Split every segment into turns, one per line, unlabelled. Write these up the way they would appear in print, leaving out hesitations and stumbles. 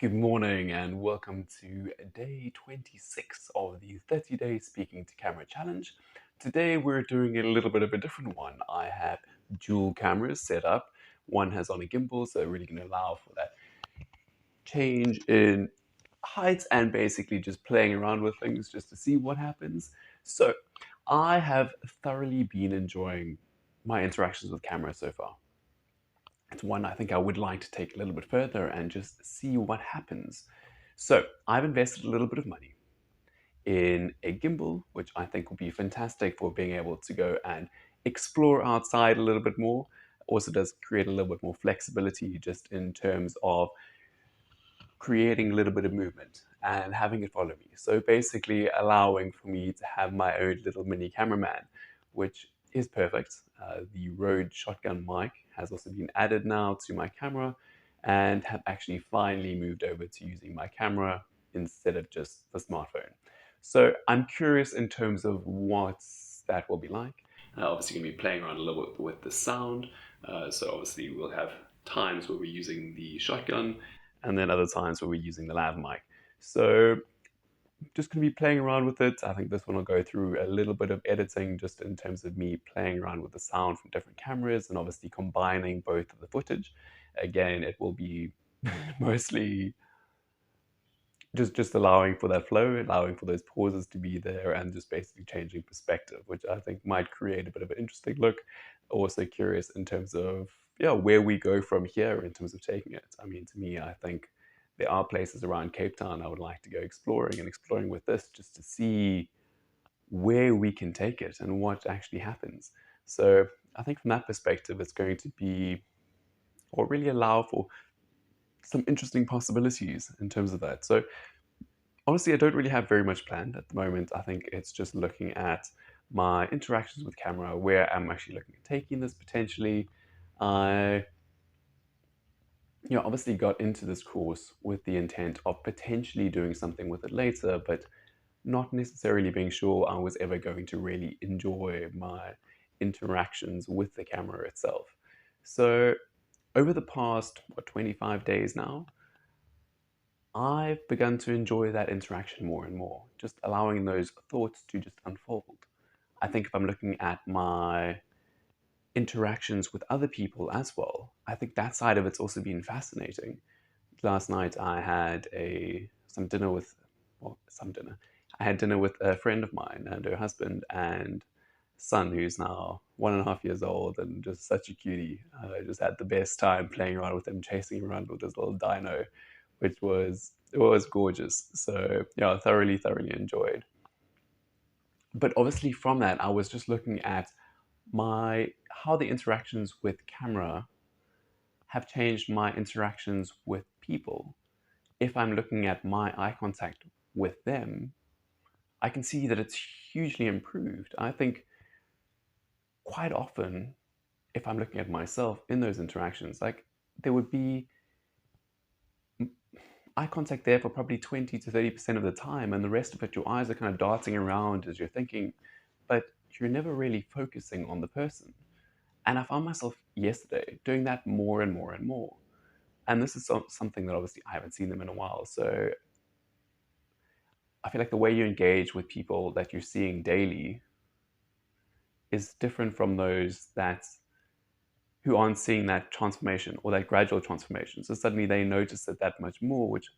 Good morning and welcome to day 26 of the 30-day Speaking to Camera Challenge. Today we're doing a little bit of a different one. I have dual cameras set up. One has on a gimbal, so really going to allow for that change in height and basically just playing around with things just to see what happens. So I have thoroughly been enjoying my interactions with camera so far. It's one I think I would like to take a little bit further and just see what happens. So I've invested a little bit of money in a gimbal, which I think will be fantastic for being able to go and explore outside a little bit more. Also does create a little bit more flexibility just in terms of creating a little bit of movement and having it follow me. So basically allowing for me to have my own little mini cameraman, which is perfect. The Rode shotgun mic has also been added now to my camera and have actually finally moved over to using my camera instead of just the smartphone. So I'm curious in terms of what that will be like. Obviously going to be playing around a little bit with the sound. So obviously we'll have times where we're using the shotgun and then other times where we're using the lav mic. So just going to be playing around with it. I think this one will go through a little bit of editing just in terms of me playing around with the sound from different cameras and obviously combining both of the footage. Again, it will be mostly just allowing for that flow, allowing for those pauses to be there, and just basically changing perspective, which I think might create a bit of an interesting look. Also curious in terms of where we go from here in terms of taking it. I mean, to me, I think there are places around Cape Town I would like to go exploring with this just to see where we can take it and what actually happens. So I think from that perspective, it's going to be or really allow for some interesting possibilities in terms of that. So honestly, I don't really have very much planned at the moment. I think it's just looking at my interactions with camera, where I'm actually looking at taking this potentially. I obviously got into this course with the intent of potentially doing something with it later, but not necessarily being sure I was ever going to really enjoy my interactions with the camera itself. So over the past, 25 days now, I've begun to enjoy that interaction more and more, just allowing those thoughts to just unfold. I think if I'm looking at my interactions with other people as well, I think that side of it's also been fascinating. Last night I had some dinner with, well, some dinner. I had dinner with a friend of mine and her husband and son, who's now 1.5 years old and just such a cutie. I just had the best time playing around with him, chasing around with his little dino, which was gorgeous. So yeah, I thoroughly enjoyed. But obviously from that, I was just looking at my how the interactions with camera have changed my interactions with people. If I'm looking at my eye contact with them, I can see that it's hugely improved. I think quite often, if I'm looking at myself in those interactions, like there would be eye contact there for probably 20 to 30% of the time, and the rest of it, your eyes are kind of darting around as you're thinking, but you're never really focusing on the person. And I found myself yesterday doing that more and more and more. And this is something that obviously I haven't seen them in a while. So I feel like the way you engage with people that you're seeing daily is different from those who aren't seeing that transformation or that gradual transformation. So suddenly they notice it that much more, which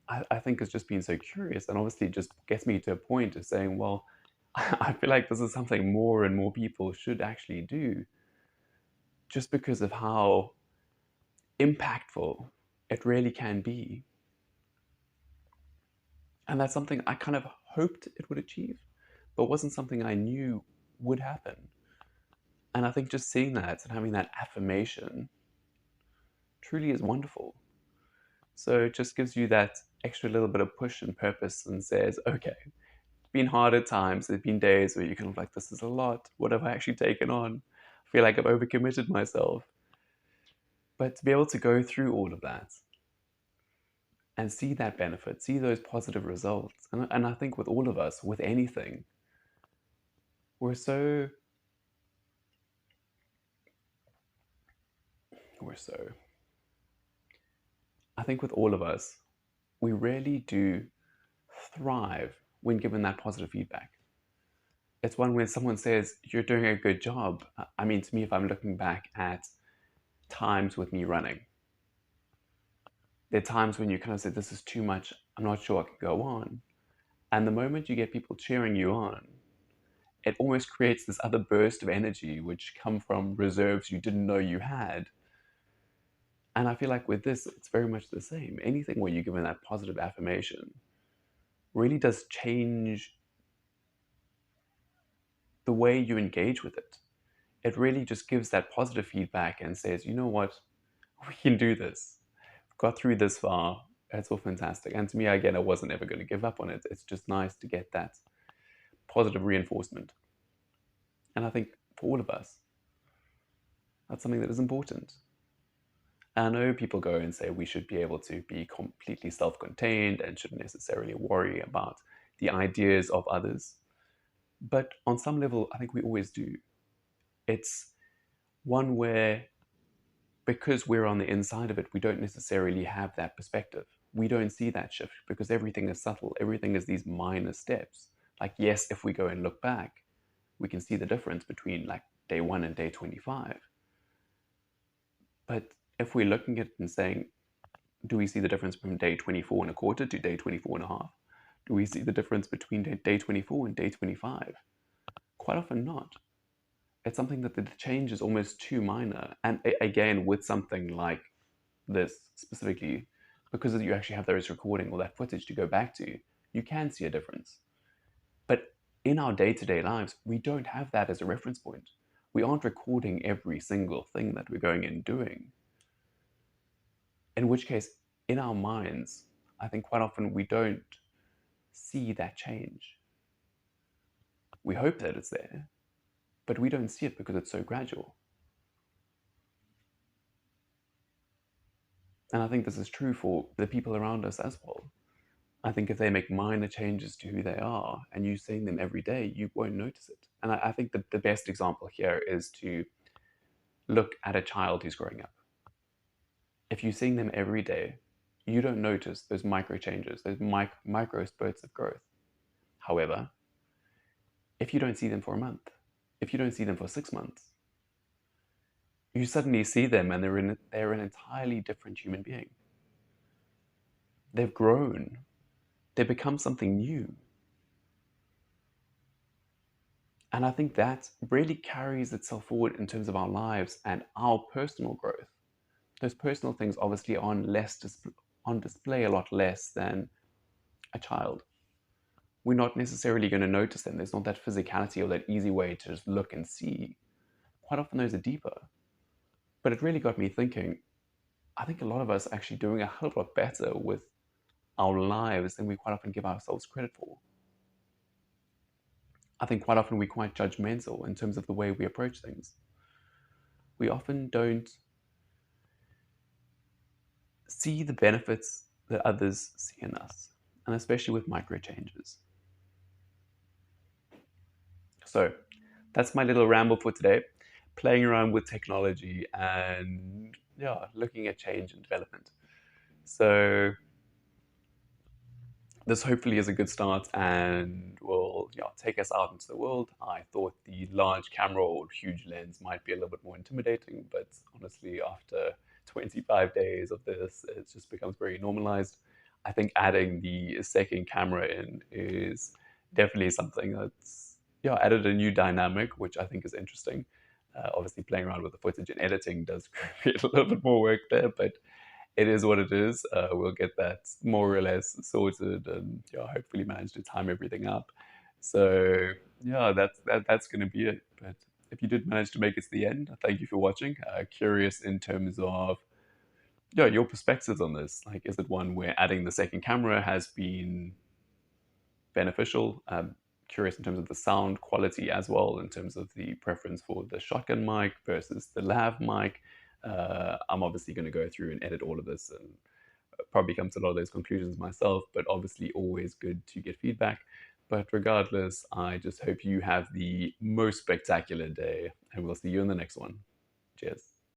I think has just been so curious. And obviously it just gets me to a point of saying, well, I feel like this is something more and more people should actually do just because of how impactful it really can be. And that's something I kind of hoped it would achieve, but wasn't something I knew would happen. And I think just seeing that and having that affirmation truly is wonderful. So it just gives you that extra little bit of push and purpose and says, okay, it's been hard at times. There've been days where you're kind of like, this is a lot. What have I actually taken on? I feel like I've overcommitted myself. But to be able to go through all of that and see that benefit, see those positive results. And I think with all of us, with anything, we're so, I think with all of us, we really do thrive when given that positive feedback. It's one when someone says, "You're doing a good job." I mean, to me, if I'm looking back at times with me running, there are times when you kind of say, "This is too much. I'm not sure I can go on." And the moment you get people cheering you on, it almost creates this other burst of energy which come from reserves you didn't know you had. And I feel like with this, it's very much the same. Anything where you're given that positive affirmation really does change the way you engage with it. It really just gives that positive feedback and says, you know what, we can do this. We've got through this far. It's all fantastic. And to me, again, I wasn't ever going to give up on it. It's just nice to get that positive reinforcement. And I think for all of us, that's something that is important. I know people go and say we should be able to be completely self contained and shouldn't necessarily worry about the ideas of others. But on some level, I think we always do. It's one where, because we're on the inside of it, we don't necessarily have that perspective. We don't see that shift because everything is subtle, everything is these minor steps. Like, yes, if we go and look back, we can see the difference between like day 1 and day 25. But if we're looking at it and saying, do we see the difference from day 24 and a quarter to day 24 and a half? Do we see the difference between day 24 and day 25? Quite often not. It's something that the change is almost too minor. And again, with something like this specifically, because you actually have those recording or that footage to go back to, you can see a difference. But in our day-to-day lives, we don't have that as a reference point. We aren't recording every single thing that we're going and doing. In which case, in our minds, I think quite often we don't see that change. We hope that it's there, but we don't see it because it's so gradual. And I think this is true for the people around us as well. I think if they make minor changes to who they are and you seeing them every day, you won't notice it. And I think that the best example here is to look at a child who's growing up. If you're seeing them every day, you don't notice those micro changes, those micro spurts of growth. However, if you don't see them for a month, if you don't see them for 6 months, you suddenly see them and they're an entirely different human being. They've grown. They become something new. And I think that really carries itself forward in terms of our lives and our personal growth. Those personal things obviously are on display a lot less than a child. We're not necessarily going to notice them. There's not that physicality or that easy way to just look and see. Quite often those are deeper. But it really got me thinking, I think a lot of us are actually doing a hell of a lot better with our lives than we quite often give ourselves credit for. I think quite often we're quite judgmental in terms of the way we approach things. We often don't see the benefits that others see in us, and especially with micro changes. So that's my little ramble for today, playing around with technology and looking at change and development. So this hopefully is a good start and will take us out into the world. I thought the large camera or huge lens might be a little bit more intimidating, but honestly, after 25 days of this, it just becomes very normalized. I think adding the second camera in is definitely something that's added a new dynamic, which I think is interesting. Obviously, playing around with the footage and editing does create a little bit more work there, but it is what it is. We'll get that more or less sorted and hopefully manage to time everything up. So that's going to be it. But if you did manage to make it to the end, thank you for watching. Curious in terms of your perspectives on this. Like, is it one where adding the second camera has been beneficial? Curious in terms of the sound quality as well, in terms of the preference for the shotgun mic versus the lav mic. I'm obviously going to go through and edit all of this and probably come to a lot of those conclusions myself, but obviously always good to get feedback. But regardless, I just hope you have the most spectacular day, and we'll see you in the next one. Cheers.